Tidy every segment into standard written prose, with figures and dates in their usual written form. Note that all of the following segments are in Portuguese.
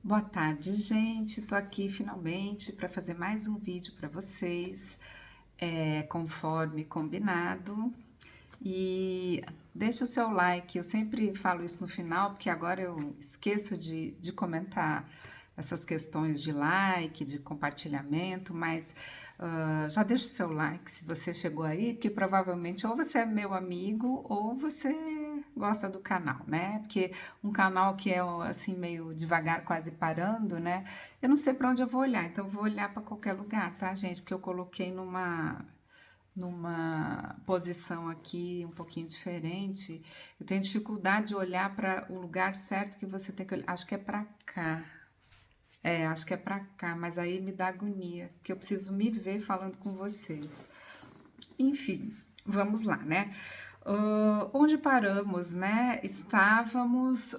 Boa tarde, gente. Tô aqui finalmente para fazer mais um vídeo para vocês, conforme combinado. E deixa o seu like. Eu sempre falo isso no final, porque agora eu esqueço de comentar essas questões de like, de compartilhamento, mas já deixa o seu like se você chegou aí, porque provavelmente ou você é meu amigo ou você gosta do canal, né? Porque um canal que é assim meio devagar, quase parando, né? Eu não sei para onde eu vou olhar, então eu vou olhar para qualquer lugar, tá, gente? Porque eu coloquei numa posição aqui um pouquinho diferente. Eu tenho dificuldade de olhar para o lugar certo que você tem que olhar. Acho que é para cá. Acho que é pra cá, mas aí me dá agonia, porque eu preciso me ver falando com vocês. Enfim, vamos lá, né? Onde paramos, né? Estávamos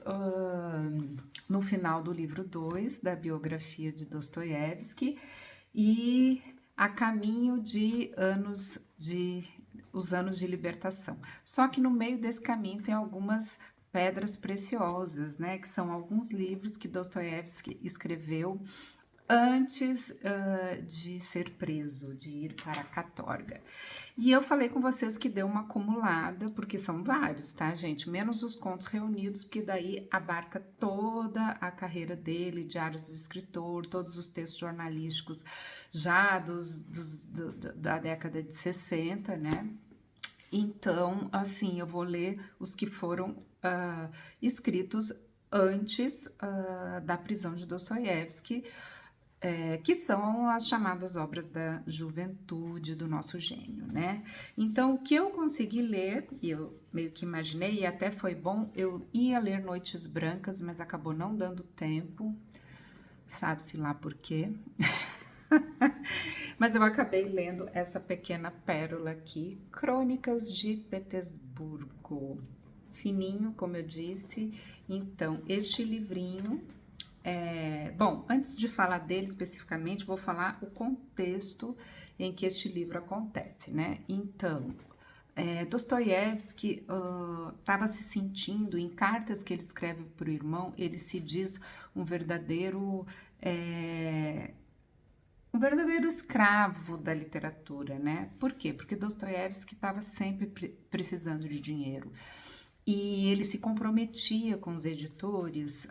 no final do livro 2 da biografia de Dostoiévski e a caminho de os anos de libertação. Só que no meio desse caminho tem algumas pedras preciosas, né? Que são alguns livros que Dostoiévski escreveu antes de ser preso, de ir para a catorga. E eu falei com vocês que deu uma acumulada, porque são vários, tá, gente? Menos os contos reunidos, porque daí abarca toda a carreira dele, diários do escritor, todos os textos jornalísticos já da década de 60, né? Então, assim, eu vou ler os que foram escritos antes da prisão de Dostoiévski, que são as chamadas obras da juventude do nosso gênio, né? Então, o que eu consegui ler, e eu meio que imaginei, e até foi bom, eu ia ler Noites Brancas, mas acabou não dando tempo, sabe-se lá por quê. Mas eu acabei lendo essa pequena pérola aqui, Crônicas de Petersburgo. Fininho, como eu disse. Então, este livrinho bom, antes de falar dele especificamente, vou falar o contexto em que este livro acontece, né? Então, Dostoiévski estava se sentindo, em cartas que ele escreve para o irmão, ele se diz um verdadeiro é, um verdadeiro escravo da literatura, né? Por quê? Porque Dostoiévski estava sempre precisando de dinheiro e ele se comprometia com os editores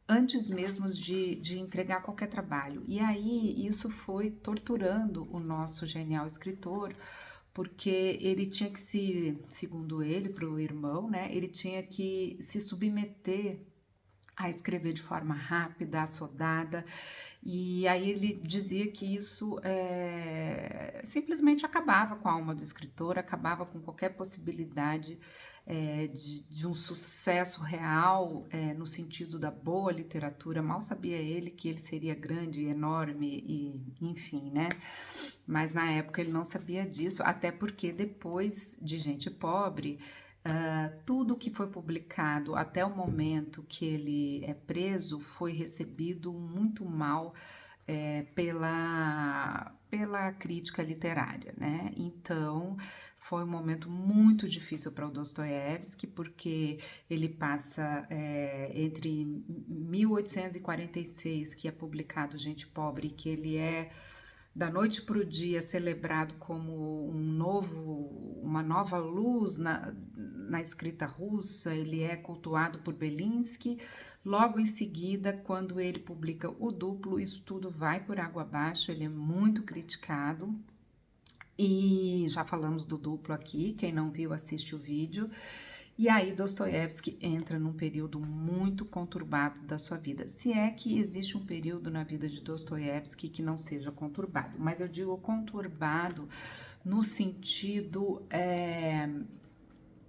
antes mesmo de entregar qualquer trabalho. E aí isso foi torturando o nosso genial escritor, porque ele tinha que segundo ele, para o irmão, né? Ele tinha que se submeter a escrever de forma rápida, assodada, e aí ele dizia que isso simplesmente acabava com a alma do escritor, acabava com qualquer possibilidade de um sucesso real no sentido da boa literatura. Mal sabia ele que ele seria grande, enorme e enfim, né? Mas na época ele não sabia disso, até porque depois de Gente Pobre, tudo que foi publicado até o momento que ele é preso foi recebido muito mal pela crítica literária, né? Então foi um momento muito difícil para o Dostoiévski, porque ele passa entre 1846, que é publicado Gente Pobre, que ele é da noite para o dia celebrado como uma nova luz na escrita russa, ele é cultuado por Belinsky. Logo em seguida, quando ele publica o Duplo, isso tudo vai por água abaixo, ele é muito criticado. E já falamos do Duplo aqui, quem não viu assiste o vídeo. E aí Dostoiévski entra num período muito conturbado da sua vida. Se é que existe um período na vida de Dostoiévski que não seja conturbado, mas eu digo conturbado no sentido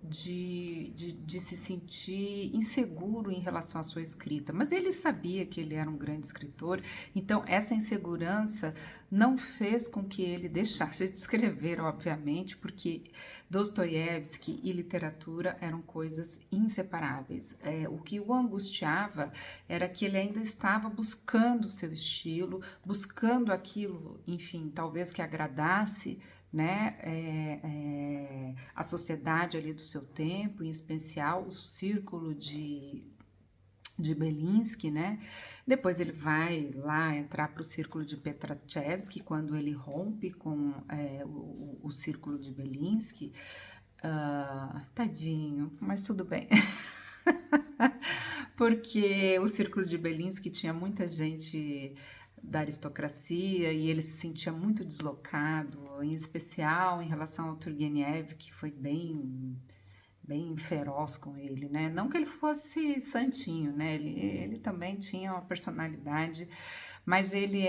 de se sentir inseguro em relação à sua escrita, mas ele sabia que ele era um grande escritor, então essa insegurança não fez com que ele deixasse de escrever, obviamente, porque Dostoiévski e literatura eram coisas inseparáveis. O que o angustiava era que ele ainda estava buscando seu estilo, buscando aquilo, enfim, talvez que agradasse, né, a sociedade ali do seu tempo, em especial o círculo de Belinsky, né? Depois ele vai lá entrar para o círculo de Petrachevsky, quando ele rompe com o círculo de Belinsky. Tadinho, mas tudo bem. Porque o círculo de Belinsky tinha muita gente da aristocracia e ele se sentia muito deslocado, em especial em relação ao Turgenev, que foi bem feroz com ele, né? Não que ele fosse santinho, né? Ele também tinha uma personalidade, mas ele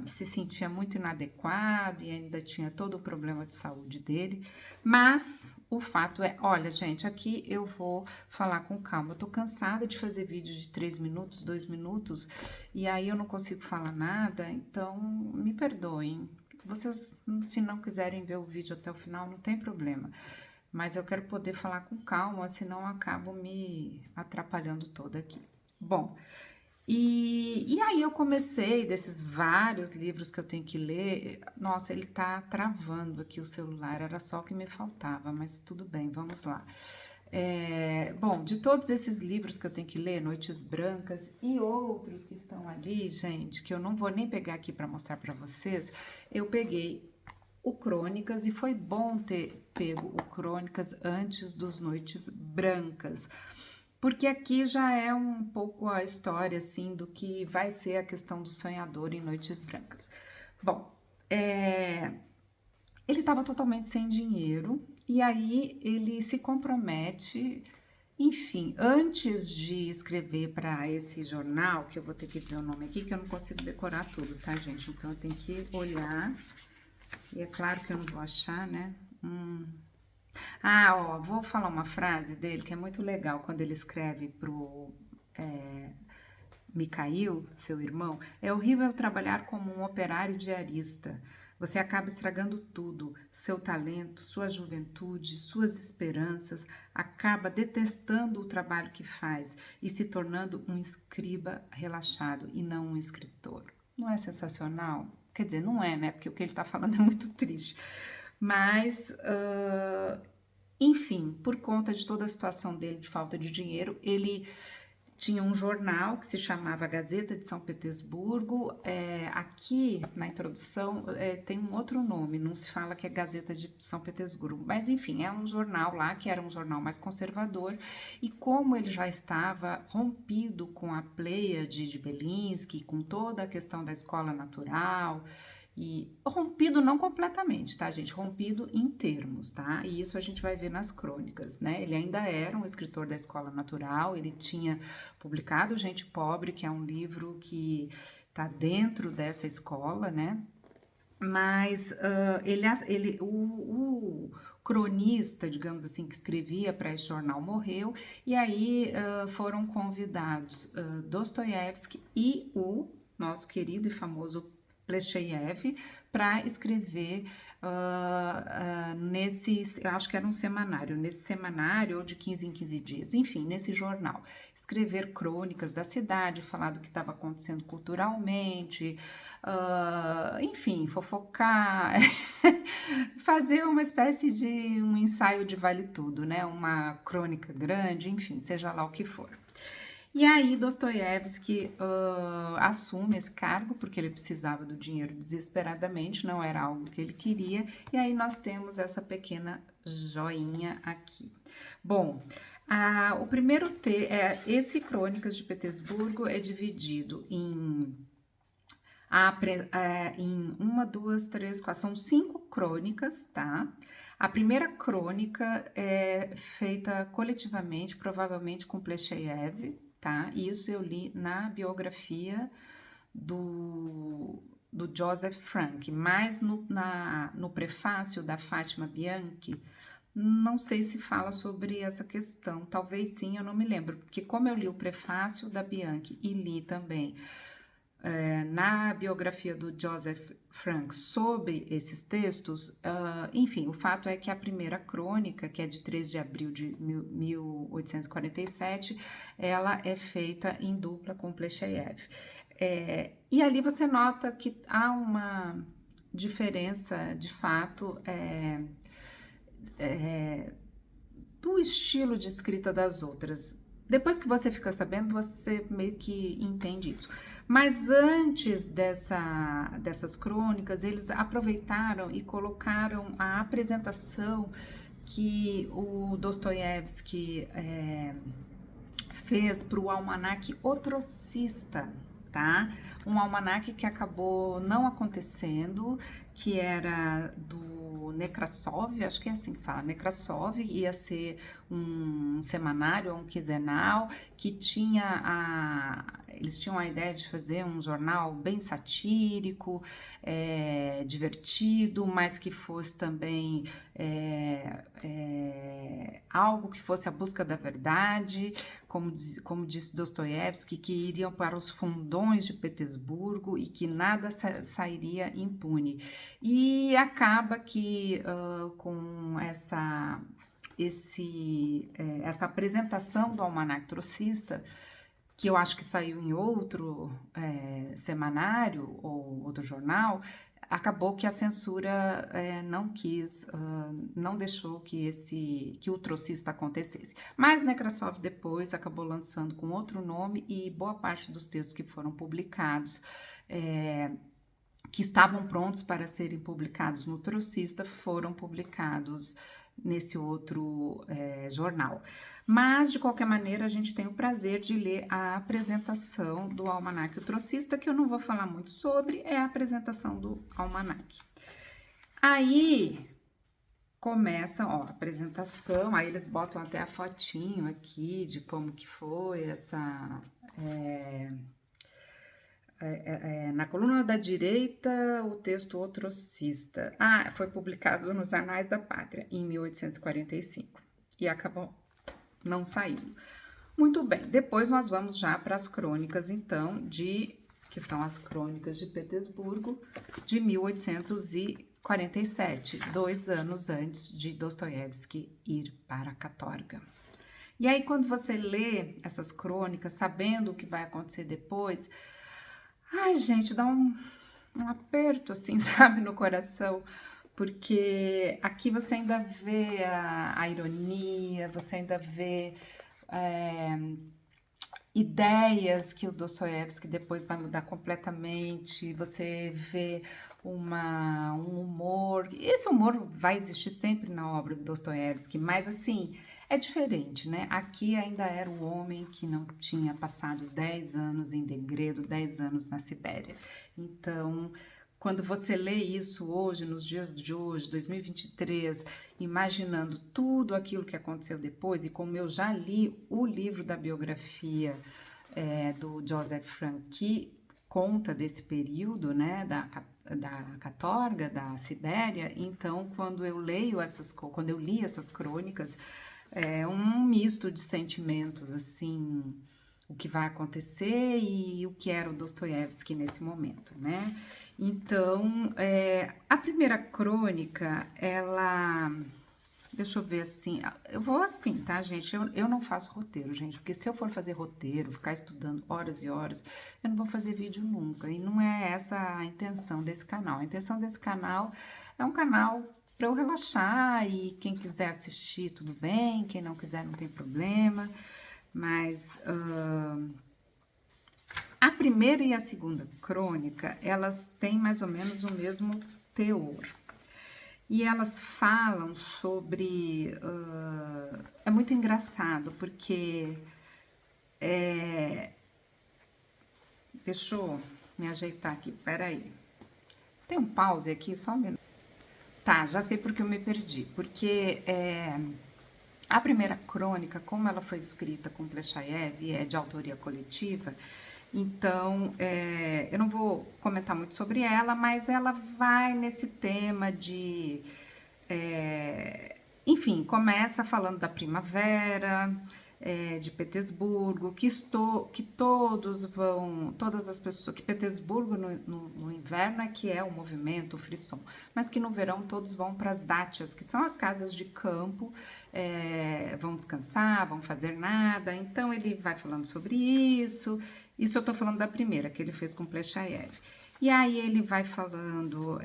se sentia muito inadequado e ainda tinha todo o problema de saúde dele. Mas o fato é, olha, gente, aqui eu vou falar com calma. Eu tô cansada de fazer vídeo de 3 minutos, 2 minutos, e aí eu não consigo falar nada, então me perdoem. Vocês, se não quiserem ver o vídeo até o final, não tem problema. Mas eu quero poder falar com calma, senão eu acabo me atrapalhando toda aqui. Bom, e aí eu comecei desses vários livros que eu tenho que ler. Nossa, ele tá travando aqui o celular, era só o que me faltava, mas tudo bem, vamos lá. Bom, de todos esses livros que eu tenho que ler, Noites Brancas e outros que estão ali, gente, que eu não vou nem pegar aqui para mostrar para vocês, eu peguei o Crônicas e foi bom ter pego o Crônicas antes dos Noites Brancas, porque aqui já é um pouco a história, assim, do que vai ser a questão do sonhador em Noites Brancas. Bom, ele estava totalmente sem dinheiro e aí ele se compromete, enfim, antes de escrever para esse jornal, que eu vou ter que ver o nome aqui, que eu não consigo decorar tudo, tá, gente? Então eu tenho que olhar, e é claro que eu não vou achar, né? Ó, vou falar uma frase dele que é muito legal quando ele escreve pro Mikhail, seu irmão. É horrível trabalhar como um operário diarista. Você acaba estragando tudo, seu talento, sua juventude, suas esperanças, acaba detestando o trabalho que faz e se tornando um escriba relaxado e não um escritor. Não é sensacional? Quer dizer, não é, né? Porque o que ele está falando é muito triste. Mas, enfim, por conta de toda a situação dele de falta de dinheiro, ele tinha um jornal que se chamava Gazeta de São Petersburgo. Aqui na introdução tem um outro nome, não se fala que é Gazeta de São Petersburgo, mas enfim, é um jornal lá que era um jornal mais conservador, e como ele já estava rompido com a Pleiade de Belinsky, com toda a questão da escola natural, e rompido não completamente, tá, gente? Rompido em termos, tá? E isso a gente vai ver nas crônicas, né? Ele ainda era um escritor da escola natural, ele tinha publicado Gente Pobre, que é um livro que tá dentro dessa escola, né? Mas o cronista, digamos assim, que escrevia para esse jornal morreu, e aí foram convidados Dostoiévski e o nosso querido e famoso Plecheyev para escrever eu acho que era um semanário, nesse semanário, ou de 15 em 15 dias, enfim, nesse jornal, escrever crônicas da cidade, falar do que estava acontecendo culturalmente, enfim, fofocar, fazer uma espécie de um ensaio de vale tudo, né? Uma crônica grande, enfim, seja lá o que for. E aí Dostoiévski assume esse cargo porque ele precisava do dinheiro desesperadamente, não era algo que ele queria, e aí nós temos essa pequena joinha aqui. Bom, o primeiro esse Crônicas de Petersburgo é dividido em uma, duas, três, quatro, são 5 crônicas, tá? A primeira crônica é feita coletivamente, provavelmente com Plecheyev, tá? Isso eu li na biografia do Joseph Frank, mas no prefácio da Fátima Bianchi, não sei se fala sobre essa questão, talvez sim, eu não me lembro, porque como eu li o prefácio da Bianchi e li também na biografia do Joseph Frank sobre esses textos, enfim, o fato é que a primeira crônica, que é de 3 de abril de 1847, ela é feita em dupla com Plecheyev. E ali você nota que há uma diferença, de fato, do estilo de escrita das outras. Depois que você fica sabendo, você meio que entende isso. Mas antes dessas crônicas, eles aproveitaram e colocaram a apresentação que o Dostoiévski fez para o almanaque O Trocista, tá? Um almanaque que acabou não acontecendo, que era do Nekrasov, acho que é assim que fala, Nekrasov, ia ser um semanário, um quinzenal, que eles tinham a ideia de fazer um jornal bem satírico, divertido, mas que fosse também algo que fosse a busca da verdade, como disse Dostoiévski, que iriam para os fundões de Petersburgo e que nada sairia impune. E acaba que com essa apresentação do Almanac Trocista, que eu acho que saiu em outro semanário ou outro jornal, acabou que a censura não deixou que o trocista acontecesse. Mas Nekrasov depois acabou lançando com outro nome e boa parte dos textos que foram publicados, que estavam prontos para serem publicados no Trocista, foram publicados nesse outro jornal. Mas, de qualquer maneira, a gente tem o prazer de ler a apresentação do Almanaque Trocista, que eu não vou falar muito sobre, é a apresentação do Almanaque. Aí começa, ó, a apresentação, aí eles botam até a fotinho aqui de como que foi essa... na coluna da direita, o texto O Trocista. Foi publicado nos Anais da Pátria, em 1845, e acabou não saindo. Muito bem, depois nós vamos já para as crônicas, então, que são as crônicas de Petersburgo, de 1847, 2 anos antes de Dostoiévski ir para Katorga. E aí, quando você lê essas crônicas, sabendo o que vai acontecer depois, ai, gente, dá um aperto, assim, sabe, no coração, porque aqui você ainda vê a ironia, você ainda vê ideias que o Dostoiévski depois vai mudar completamente, você vê um humor, esse humor vai existir sempre na obra do Dostoiévski, mas assim, é diferente, né? Aqui ainda era o homem que não tinha passado 10 anos em degredo, 10 anos na Sibéria. Então, quando você lê isso hoje, nos dias de hoje, 2023, imaginando tudo aquilo que aconteceu depois, e como eu já li o livro da biografia do Joseph Frank, que conta desse período, né, da Katorga, da Sibéria, então quando eu li essas crônicas, é um misto de sentimentos, assim, o que vai acontecer e o que era o Dostoiévski nesse momento, né? Então, a primeira crônica, deixa eu ver assim, eu vou assim, tá, gente? Eu não faço roteiro, gente, porque se eu for fazer roteiro, ficar estudando horas e horas, eu não vou fazer vídeo nunca, e não é essa a intenção desse canal. A intenção desse canal é um canal para eu relaxar e quem quiser assistir, tudo bem, quem não quiser, não tem problema, mas a primeira e a segunda crônica, elas têm mais ou menos o mesmo teor. E elas falam sobre... é muito engraçado, porque... deixa eu me ajeitar aqui, peraí. Tem um pause aqui, só um minuto. Tá, já sei porque eu me perdi. Porque a primeira crônica, como ela foi escrita com Plechayev, é de autoria coletiva, então eu não vou comentar muito sobre ela, mas ela vai nesse tema de... enfim, começa falando da primavera, de Petersburgo, que todas as pessoas, que Petersburgo no inverno é que é o movimento, o frisson, mas que no verão todos vão para as dátias, que são as casas de campo, vão descansar, vão fazer nada, então ele vai falando sobre isso eu tô falando da primeira, que ele fez com Plechayev. E aí ele vai falando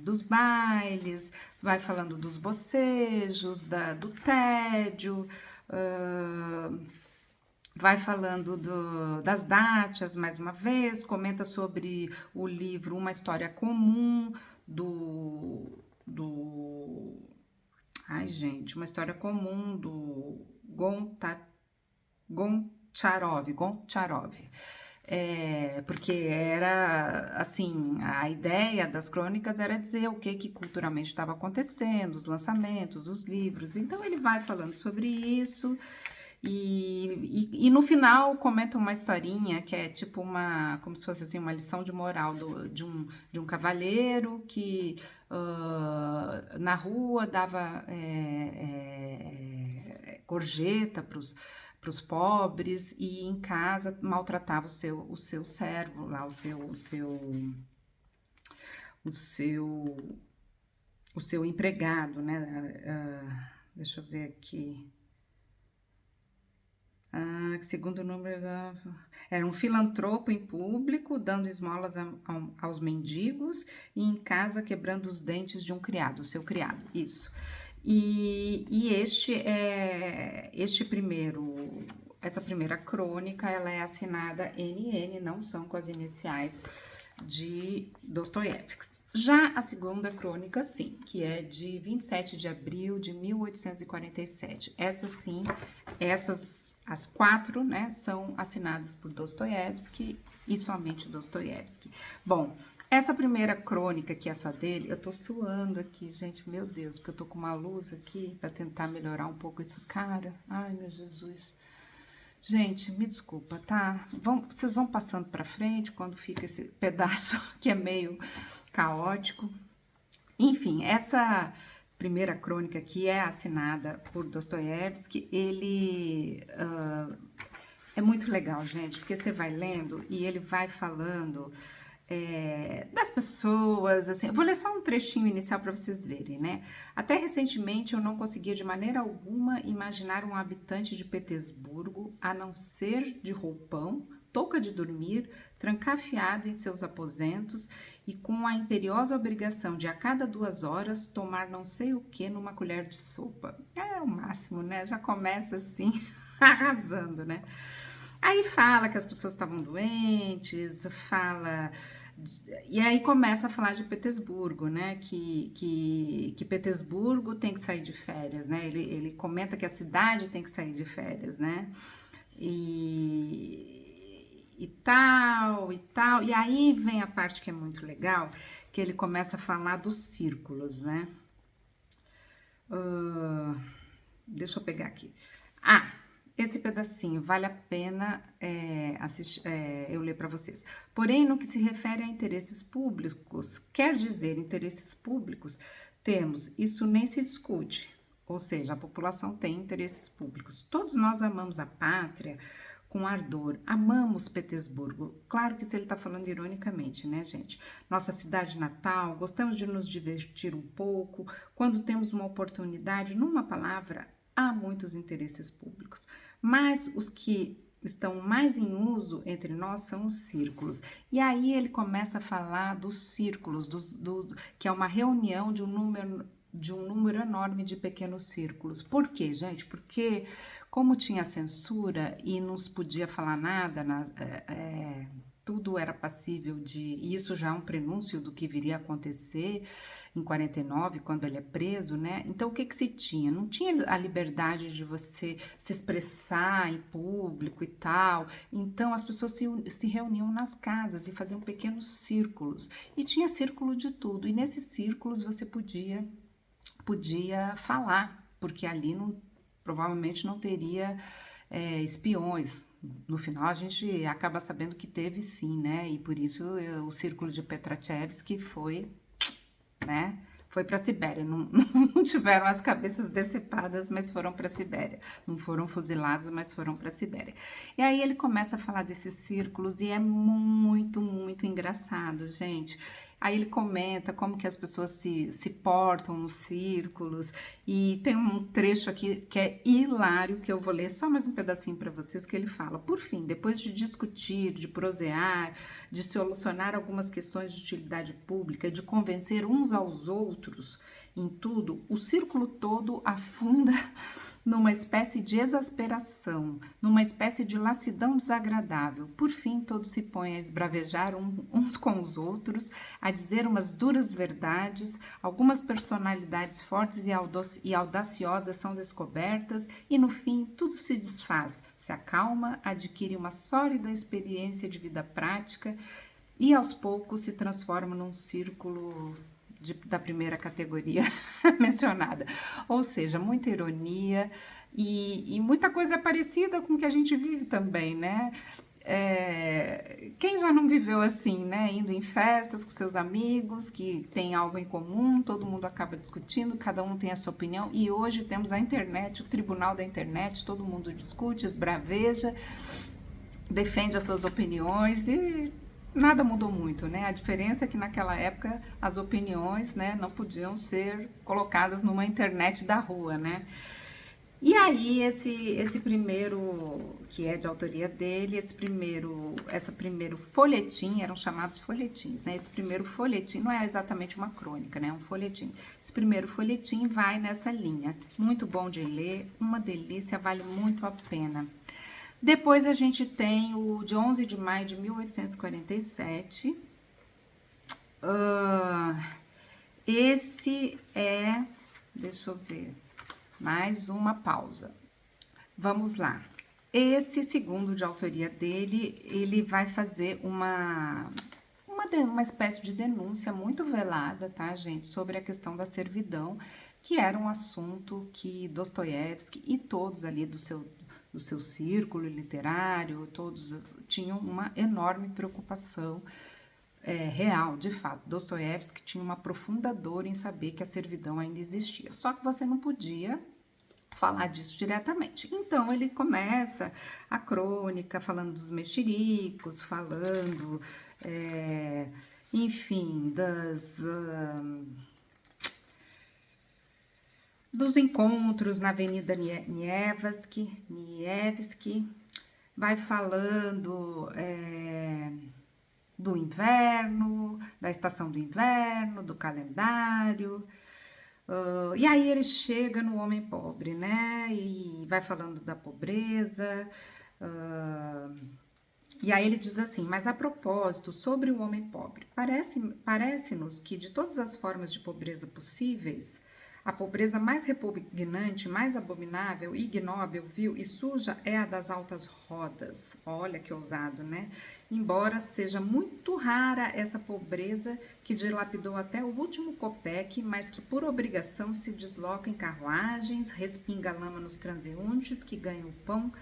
dos bailes, vai falando dos bocejos, do tédio, vai falando das dátias, mais uma vez, comenta sobre o livro Uma História Comum, do ai, gente, Uma História Comum, do Goncharov. Porque era assim, a ideia das crônicas era dizer o que culturalmente estava acontecendo, os lançamentos, os livros. Então ele vai falando sobre isso e no final comenta uma historinha que é tipo como se fosse assim, uma lição de moral de um cavalheiro que na rua dava gorjeta para os pobres e em casa maltratava o seu servo lá, o seu, o seu empregado, né? Deixa eu ver aqui. Segundo o número, era um filantropo em público, dando esmolas aos mendigos e em casa quebrando os dentes de um criado, o seu criado, isso. Essa primeira crônica, ela é assinada NN, não são com as iniciais de Dostoiévski. Já a segunda crônica, sim, que é de 27 de abril de 1847. Essa sim, as quatro, né, são assinadas por Dostoiévski e somente Dostoiévski. Bom, essa primeira crônica, que é só dele, eu tô suando aqui, gente, meu Deus, porque eu tô com uma luz aqui para tentar melhorar um pouco esse cara. Ai, meu Jesus. Gente, me desculpa, tá? Vocês vão passando para frente quando fica esse pedaço que é meio caótico. Enfim, essa primeira crônica que é assinada por Dostoiévski, ele é muito legal, gente, porque você vai lendo e ele vai falando das pessoas, assim, eu vou ler só um trechinho inicial para vocês verem, né? Até recentemente eu não conseguia de maneira alguma imaginar um habitante de Petersburgo a não ser de roupão, touca de dormir, trancafiado em seus aposentos e com a imperiosa obrigação de a cada 2 horas tomar não sei o que numa colher de sopa. É o máximo, né? Já começa assim, arrasando, né? Aí fala que as pessoas estavam doentes, fala. E aí começa a falar de Petersburgo, né? Que Petersburgo tem que sair de férias, né? Ele comenta que a cidade tem que sair de férias, né? E tal, e tal. E aí vem a parte que é muito legal, que ele começa a falar dos círculos, né? Uh, deixa eu pegar aqui. Esse pedacinho vale a pena eu ler para vocês. Porém, no que se refere a interesses públicos, quer dizer, interesses públicos, temos, isso nem se discute, ou seja, a população tem interesses públicos. Todos nós amamos a pátria com ardor, amamos Petersburgo. Claro que isso ele está falando ironicamente, né, gente? Nossa cidade natal, gostamos de nos divertir um pouco, quando temos uma oportunidade, numa palavra, há muitos interesses públicos, mas os que estão mais em uso entre nós são os círculos. E aí ele começa a falar dos círculos, que é uma reunião de um número enorme de pequenos círculos. Por quê, gente? Porque como tinha censura e não se podia falar nada, tudo era passível e isso já é um prenúncio do que viria a acontecer em 49, quando ele é preso, né? Então, o que se tinha? Não tinha a liberdade de você se expressar em público e tal. Então, as pessoas se reuniam nas casas e faziam pequenos círculos. E tinha círculo de tudo. E nesses círculos você podia falar, porque ali provavelmente não teria espiões. No final a gente acaba sabendo que teve sim, né? E por isso o círculo de Petrachevski foi, né? Foi para a Sibéria. Não tiveram as cabeças decepadas, mas foram para a Sibéria. Não foram fuzilados, mas foram para a Sibéria. E aí ele começa a falar desses círculos e é muito, muito engraçado, gente. Aí ele comenta como que as pessoas se portam nos círculos. E tem um trecho aqui que é hilário, que eu vou ler só mais um pedacinho para vocês, que ele fala: por fim, depois de discutir, de prosear, de solucionar algumas questões de utilidade pública, de convencer uns aos outros em tudo, o círculo todo afunda numa espécie de exasperação, numa espécie de lassidão desagradável. Por fim, todos se põem a esbravejar uns com os outros, a dizer umas duras verdades, algumas personalidades fortes e audaciosas são descobertas, e no fim tudo se desfaz, se acalma, adquire uma sólida experiência de vida prática e aos poucos se transforma num círculo da primeira categoria mencionada. Ou seja, muita ironia e muita coisa parecida com o que a gente vive também, né? Quem já não viveu assim, né? Indo em festas com seus amigos, que tem algo em comum, todo mundo acaba discutindo, cada um tem a sua opinião, e hoje temos a internet, o tribunal da internet, todo mundo discute, esbraveja, defende as suas opiniões e nada mudou muito, né? A diferença é que naquela época as opiniões, né, não podiam ser colocadas numa internet da rua, né? E aí esse primeiro, que é de autoria dele, esse primeiro folhetim, eram chamados folhetins, né? Esse primeiro folhetim não é exatamente uma crônica, né? É um folhetim. Esse primeiro folhetim vai nessa linha. Muito bom de ler, uma delícia, vale muito a pena. Depois a gente tem o de 11 de maio de 1847. Esse é, deixa eu ver, mais uma pausa. Vamos lá. Esse segundo de autoria dele, ele vai fazer uma espécie de denúncia muito velada, tá, gente, sobre a questão da servidão, que era um assunto que Dostoiévski e todos ali do seu círculo literário, todos tinham uma enorme preocupação real, de fato. Dostoiévski tinha uma profunda dor em saber que a servidão ainda existia, só que você não podia falar disso diretamente. Então ele começa a crônica falando dos mexericos, falando, enfim, dos encontros na Avenida Nevsky, vai falando do inverno, da estação do inverno, do calendário. E aí ele chega no homem pobre, né? E vai falando da pobreza. E aí ele diz assim, mas a propósito, sobre o homem pobre, parece-nos que de todas as formas de pobreza possíveis, a pobreza mais repugnante, mais abominável, ignóbil, vil e suja é a das altas rodas. Olha que ousado, né? Embora seja muito rara essa pobreza que dilapidou até o último copeque, mas que por obrigação se desloca em carruagens, respinga lama nos transeuntes que ganham o pão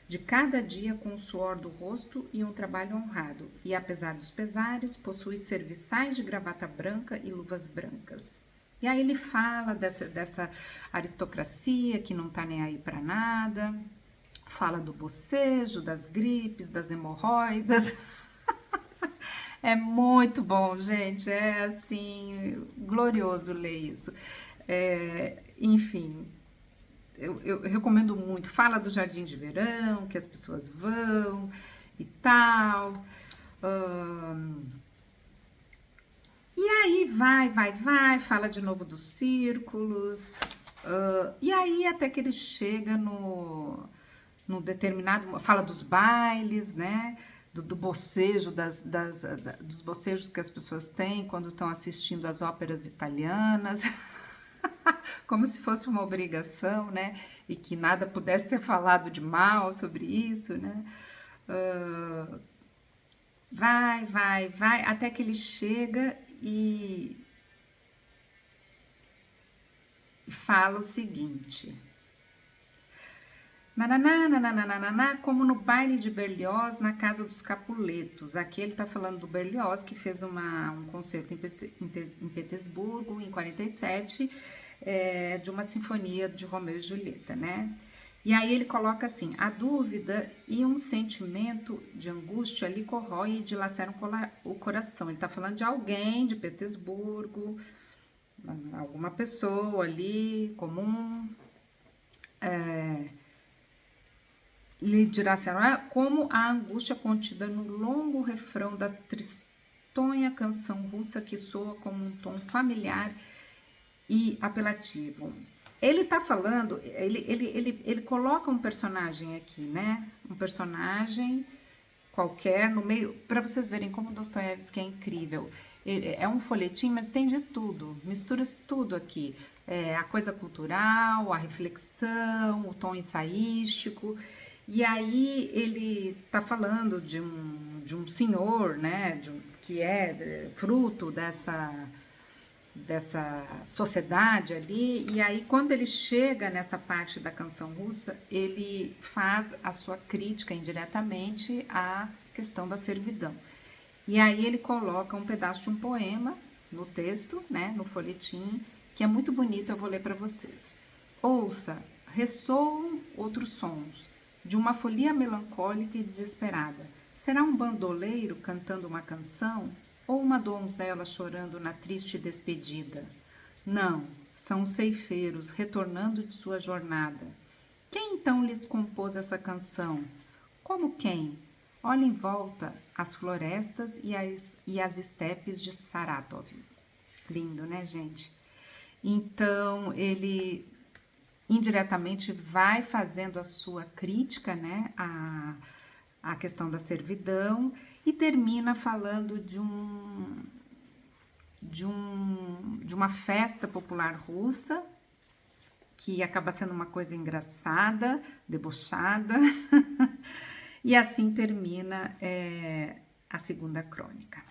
de cada dia com o suor do rosto e um trabalho honrado, e apesar dos pesares, possui serviçais de gravata branca e luvas brancas. E aí ele fala dessa aristocracia que não tá nem aí para nada, fala do bocejo, das gripes, das hemorroidas. É muito bom, gente, é assim, glorioso ler isso. Enfim, eu recomendo muito. Fala do jardim de verão, que as pessoas vão e tal. E aí vai, fala de novo dos círculos. E aí até que ele chega no determinado. Fala dos bailes, né? Do bocejo, dos bocejos que as pessoas têm quando estão assistindo às óperas italianas. Como se fosse uma obrigação, né? E que nada pudesse ser falado de mal sobre isso, né? Vai, até que ele chega e fala o seguinte: nananá, nananana, como no baile de Berlioz na casa dos Capuletos. Aqui ele tá falando do Berlioz, que fez um concerto em Petersburgo em 47, de uma sinfonia de Romeu e Julieta, né? E aí ele coloca assim: a dúvida e um sentimento de angústia lhe corrói e dilaceram o coração. Ele tá falando de alguém de Petersburgo, alguma pessoa ali comum, lhe dilaceram como a angústia contida no longo refrão da tristonha canção russa que soa como um tom familiar e apelativo. Ele tá falando, ele coloca um personagem aqui, né? Um personagem qualquer no meio, para vocês verem como Dostoiévski é incrível. É um folhetim, mas tem de tudo, mistura-se tudo aqui. É, a coisa cultural, a reflexão, o tom ensaístico. E aí ele está falando de um senhor, né, que é fruto dessa sociedade ali, e aí quando ele chega nessa parte da canção russa, ele faz a sua crítica indiretamente à questão da servidão. E aí ele coloca um pedaço de um poema no texto, né, no folhetim, que é muito bonito, eu vou ler para vocês. Ouça, ressoam outros sons, de uma folia melancólica e desesperada. Será um bandoleiro cantando uma canção ou uma donzela chorando na triste despedida? Não, são os ceifeiros retornando de sua jornada. Quem então lhes compôs essa canção? Como quem? Olha em volta as florestas e as estepes de Saratov. Lindo, né, gente? Então, ele indiretamente vai fazendo a sua crítica, né, à questão da servidão e termina falando de uma festa popular russa que acaba sendo uma coisa engraçada, debochada, e assim termina a segunda crônica.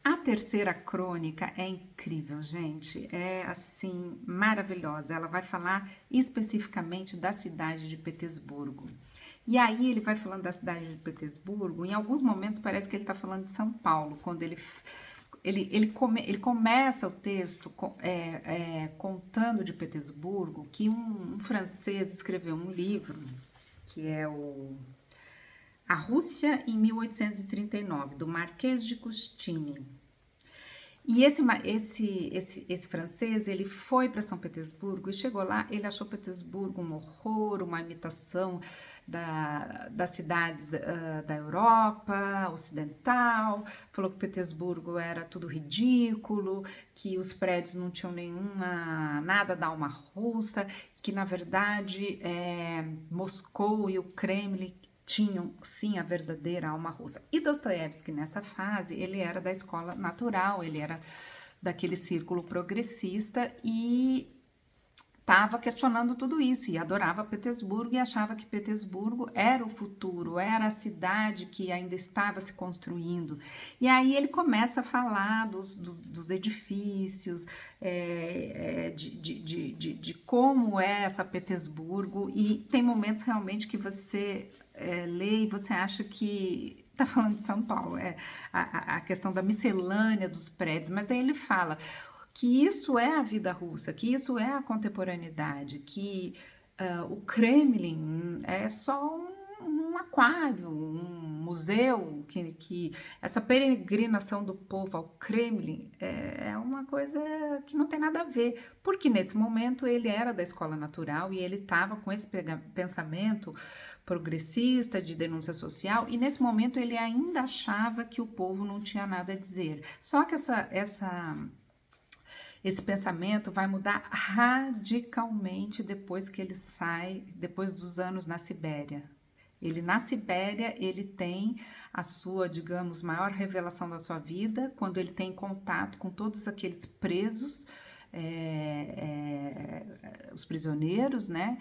A terceira crônica é incrível, gente, é assim maravilhosa. Ela vai falar especificamente da cidade de Petersburgo. E aí ele vai falando da cidade de Petersburgo. Em alguns momentos parece que ele está falando de São Paulo, quando ele começa o texto contando de Petersburgo que um francês escreveu um livro que é A Rússia em 1839, do Marquês de Custine. E esse francês, ele foi para São Petersburgo e chegou lá, ele achou Petersburgo um horror, uma imitação das cidades da Europa Ocidental, falou que Petersburgo era tudo ridículo, que os prédios não tinham nada da alma russa, que na verdade Moscou e o Kremlin tinham sim a verdadeira alma russa. E Dostoiévski nessa fase, ele era da escola natural, ele era daquele círculo progressista e estava questionando tudo isso e adorava Petersburgo e achava que Petersburgo era o futuro, era a cidade que ainda estava se construindo. E aí ele começa a falar dos edifícios, de como é essa Petersburgo, e tem momentos realmente que você lê e você acha que tá falando de São Paulo, a questão da miscelânea dos prédios, mas aí ele fala que isso é a vida russa, que isso é a contemporaneidade, que o Kremlin é só um aquário, um museu, que essa peregrinação do povo ao Kremlin é uma coisa que não tem nada a ver, porque nesse momento ele era da escola natural e ele estava com esse pensamento progressista de denúncia social, e nesse momento ele ainda achava que o povo não tinha nada a dizer. Só que esse pensamento vai mudar radicalmente depois que ele sai, depois dos anos na Sibéria. Na Sibéria, ele tem a sua, digamos, maior revelação da sua vida, quando ele tem contato com todos aqueles presos, os prisioneiros, né?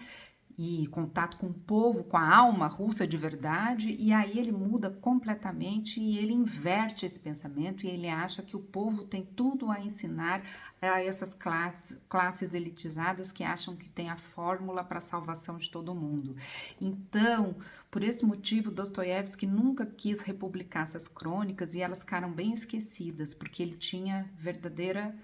E contato com o povo, com a alma russa de verdade, e aí ele muda completamente e ele inverte esse pensamento e ele acha que o povo tem tudo a ensinar a essas classes elitizadas que acham que tem a fórmula para a salvação de todo mundo. Então, por esse motivo, Dostoiévski nunca quis republicar essas crônicas e elas ficaram bem esquecidas, porque ele tinha verdadeira,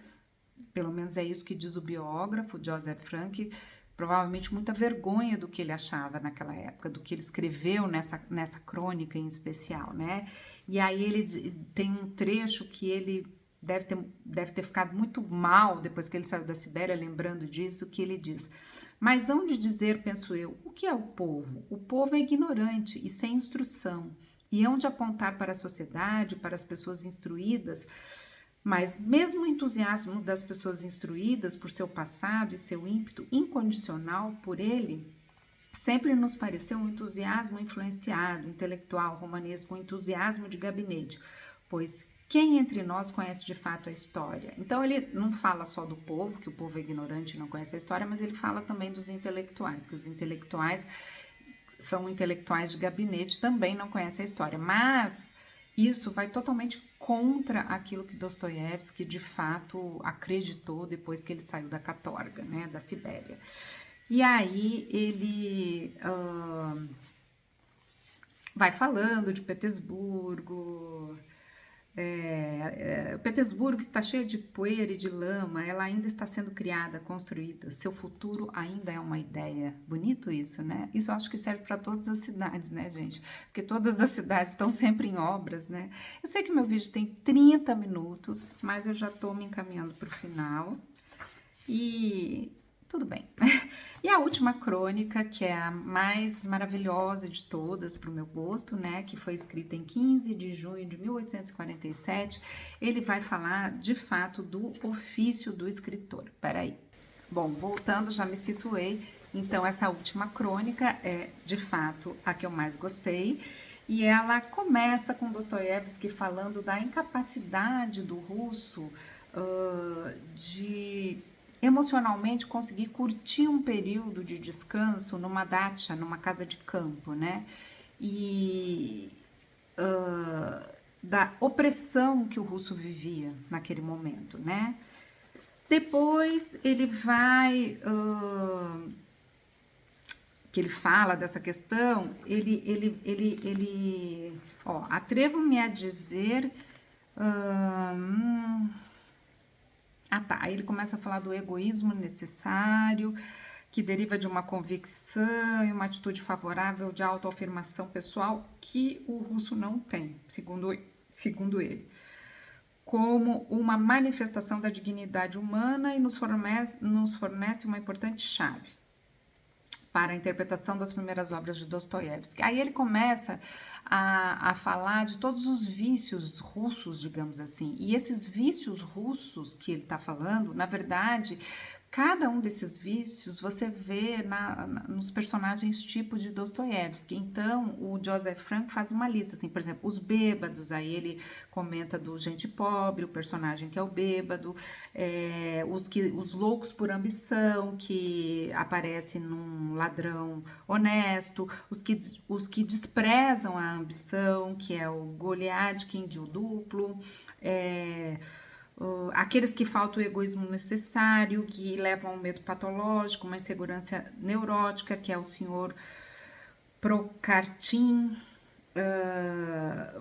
pelo menos é isso que diz o biógrafo Joseph Frank, provavelmente muita vergonha do que ele achava naquela época, do que ele escreveu nessa crônica em especial, né? E aí ele tem um trecho que ele deve ter ficado muito mal depois que ele saiu da Sibéria, lembrando disso, que ele diz: mas hão de dizer, penso eu, o que é o povo? O povo é ignorante e sem instrução, e hão de apontar para a sociedade, para as pessoas instruídas, Mas mesmo o entusiasmo das pessoas instruídas por seu passado e seu ímpeto incondicional por ele, sempre nos pareceu um entusiasmo influenciado, intelectual, romanesco, um entusiasmo de gabinete, pois quem entre nós conhece de fato a história? Então ele não fala só do povo, que o povo é ignorante e não conhece a história, mas ele fala também dos intelectuais, que os intelectuais são intelectuais de gabinete, também não conhecem a história, mas isso vai totalmente contra aquilo que Dostoiévski de fato acreditou depois que ele saiu da catorga, né, da Sibéria. E aí ele vai falando de Petersburgo. Petersburgo está cheia de poeira e de lama, ela ainda está sendo criada, construída, seu futuro ainda é uma ideia. Bonito isso, né? Isso eu acho que serve para todas as cidades, né, gente? Porque todas as cidades estão sempre em obras, né? Eu sei que meu vídeo tem 30 minutos, mas eu já estou me encaminhando para o final. E tudo bem. E a última crônica, que é a mais maravilhosa de todas para o meu gosto, né, que foi escrita em 15 de junho de 1847, ele vai falar de fato do ofício do escritor. Peraí. Bom, voltando, já me situei. Então, essa última crônica é de fato a que eu mais gostei. E ela começa com Dostoiévski falando da incapacidade do russo de emocionalmente conseguir curtir um período de descanso numa dacha, numa casa de campo, né? E da opressão que o russo vivia naquele momento, né? Depois ele vai, que ele fala dessa questão, ó, atrevo-me a dizer, tá, aí ele começa a falar do egoísmo necessário, que deriva de uma convicção e uma atitude favorável de autoafirmação pessoal que o russo não tem, segundo ele, como uma manifestação da dignidade humana e nos fornece uma importante chave para a interpretação das primeiras obras de Dostoiévski. Aí ele começa a falar de todos os vícios russos, digamos assim. E esses vícios russos que ele está falando, na verdade, cada um desses vícios você vê nos personagens tipo de Dostoiévski. Então, o Joseph Frank faz uma lista, assim, por exemplo, os bêbados, aí ele comenta do gente pobre, o personagem que é o bêbado, os loucos por ambição, que aparece num ladrão honesto, os que desprezam a ambição, que é o Goliadkin de O Duplo, aqueles que faltam o egoísmo necessário, que levam ao medo patológico, uma insegurança neurótica, que é o senhor Prokartin,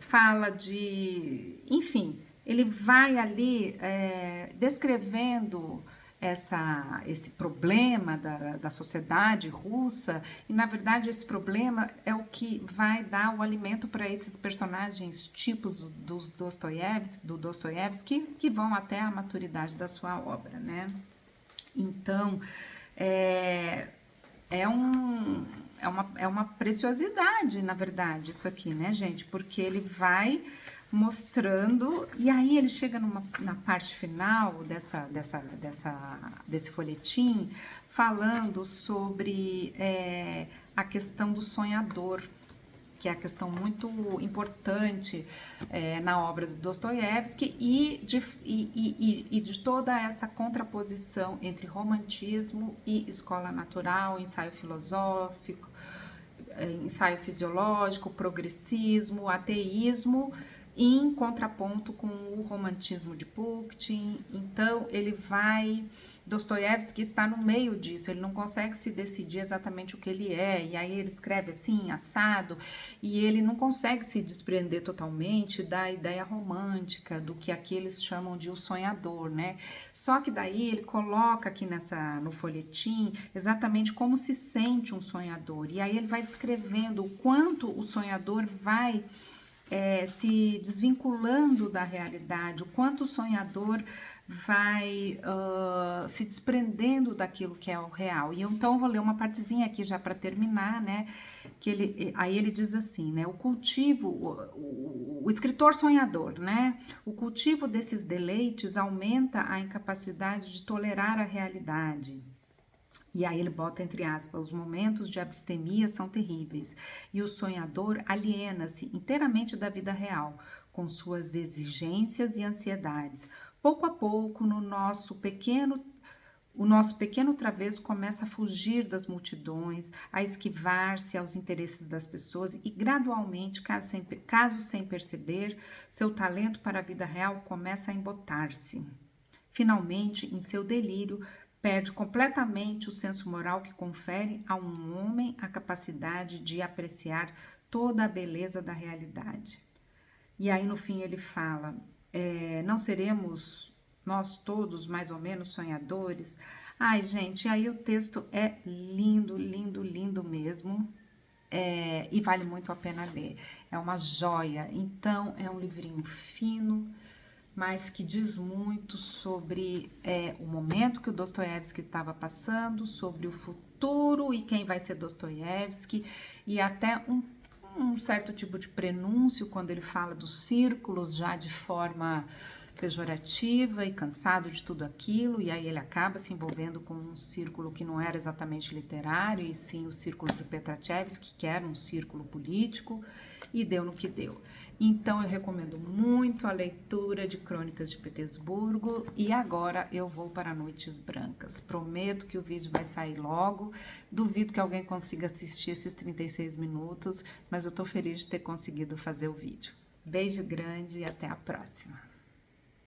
fala de... Enfim, ele vai ali descrevendo esse problema da sociedade russa, e na verdade esse problema é o que vai dar o alimento para esses personagens tipos do Dostoiévski que vão até a maturidade da sua obra, né? Então, é uma preciosidade, na verdade, isso aqui, né, gente? Porque ele vai mostrando, e aí ele chega na parte final desse folhetim, falando sobre a questão do sonhador, que é a questão muito importante na obra do Dostoiévski e de toda essa contraposição entre romantismo e escola natural, ensaio filosófico, ensaio fisiológico, progressismo, ateísmo, em contraponto com o romantismo de Pushkin. Então ele vai... Dostoiévski está no meio disso, ele não consegue se decidir exatamente o que ele é, e aí ele escreve assim, assado, e ele não consegue se desprender totalmente da ideia romântica, do que aqui eles chamam de o sonhador, né? Só que daí ele coloca aqui no folhetim exatamente como se sente um sonhador, e aí ele vai descrevendo o quanto o sonhador vai se desvinculando da realidade, o quanto o sonhador vai se desprendendo daquilo que é o real. E então eu vou ler uma partezinha aqui já para terminar, né? Aí ele diz assim, né? O cultivo, o escritor sonhador, né? O cultivo desses deleites aumenta a incapacidade de tolerar a realidade. E aí ele bota entre aspas, os momentos de abstemia são terríveis e o sonhador aliena-se inteiramente da vida real, com suas exigências e ansiedades. Pouco a pouco, o nosso pequeno travesso começa a fugir das multidões, a esquivar-se aos interesses das pessoas e gradualmente, caso sem perceber, seu talento para a vida real começa a embotar-se. Finalmente, em seu delírio, perde completamente o senso moral que confere a um homem a capacidade de apreciar toda a beleza da realidade. E aí no fim ele fala, não seremos nós todos mais ou menos sonhadores? Ai, gente, aí o texto é lindo, lindo, lindo mesmo. E vale muito a pena ler. É uma joia. Então, é um livrinho fino, mas que diz muito sobre o momento que o Dostoiévski estava passando, sobre o futuro e quem vai ser Dostoiévski, e até um certo tipo de prenúncio quando ele fala dos círculos já de forma pejorativa e cansado de tudo aquilo, e aí ele acaba se envolvendo com um círculo que não era exatamente literário, e sim o círculo de Petrachevsky, que era um círculo político, e deu no que deu. Então eu recomendo muito a leitura de Crônicas de Petersburgo, e agora eu vou para Noites Brancas. Prometo que o vídeo vai sair logo, duvido que alguém consiga assistir esses 36 minutos, mas eu tô feliz de ter conseguido fazer o vídeo. Beijo grande e até a próxima!